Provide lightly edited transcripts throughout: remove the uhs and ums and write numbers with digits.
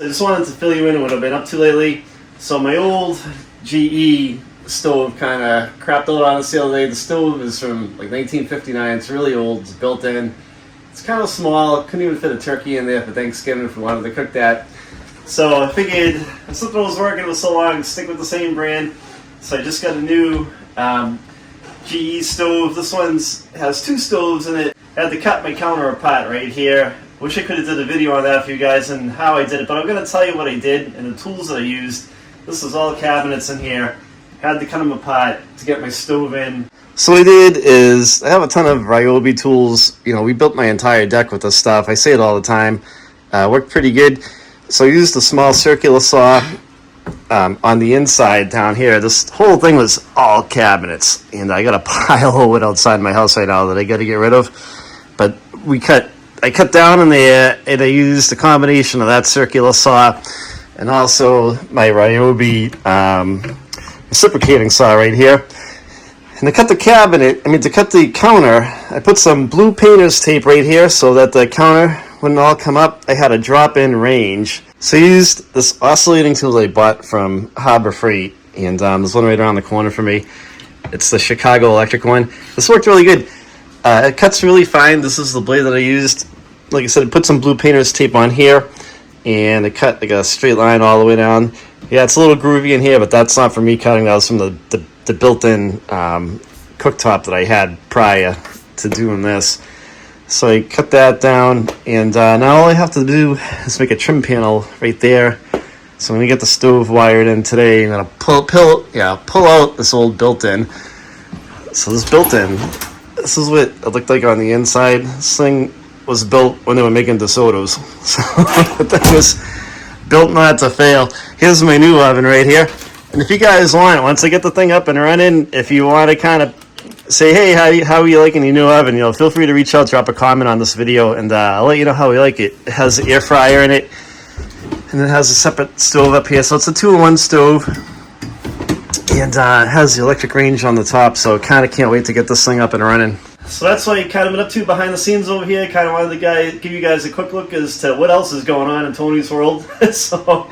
I just wanted to fill you in on what I've been up to lately. So my old GE stove kind of crapped out on us the other day. The stove is from like 1959. It's really old. It's built in. It's kind of small. Couldn't even fit a turkey in there for Thanksgiving if we wanted to cook that. So I figured if something was working for so long, stick with the same brand. So I just got a new GE stove. This one has two stoves in it. I had to cut my counter apart right here. Wish I could have did a video on that for you guys and how I did it, but I'm going to tell you what I did and the tools that I used. This is all cabinets in here. Had to cut them apart to get my stove in. So what I did is, I have a ton of Ryobi tools. You know, we built my entire deck with this stuff. I say it all the time. Worked pretty good. So I used a small circular saw on the inside down here. This whole thing was all cabinets, and I got a pile of wood outside my house right now that I got to get rid of. But I cut down in there, and I used a combination of that circular saw and also my Ryobi reciprocating saw right here. And to cut the to cut the counter, I put some blue painter's tape right here so that the counter wouldn't all come up. I had a drop-in range. So I used this oscillating tool I bought from Harbor Freight, and there's one right around the corner for me. It's the Chicago Electric one. This worked really good. It cuts really fine. This is the blade that I used. Like I said, I put some blue painter's tape on here, and it cut like a straight line all the way down. Yeah, it's a little groovy in here, but that's not for me cutting. That was from the built-in cooktop that I had prior to doing this. So I cut that down, and now all I have to do is make a trim panel right there. So I'm going to get the stove wired in today. I'm going to pull out this old built-in. So this built-in, this is what it looked like on the inside. This thing was built when they were making DeSoto's. So the thing was built not to fail. Here's my new oven right here. And if you guys want, once I get the thing up and running, if you want to kind of say, hey, how are you liking your new oven? You know, feel free to reach out, drop a comment on this video, and I'll let you know how we like it. It has the air fryer in it, and it has a separate stove up here. So it's a 2-in-1 stove, and it has the electric range on the top. So kind of can't wait to get this thing up and running. So that's what I kind of been up to behind the scenes over here. Kind of wanted to give you guys a quick look as to what else is going on in Tony's world. So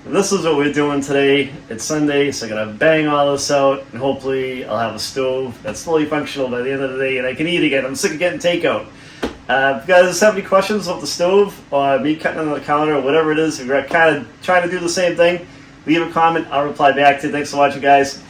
this is what we're doing today. It's Sunday, so I'm going to bang all this out, and hopefully I'll have a stove that's fully functional by the end of the day, and I can eat again. I'm sick of getting takeout. If you guys have any questions about the stove, or me cutting on the counter, or whatever it is, if you're kind of trying to do the same thing, leave a comment. I'll reply back to you. Thanks for watching, guys.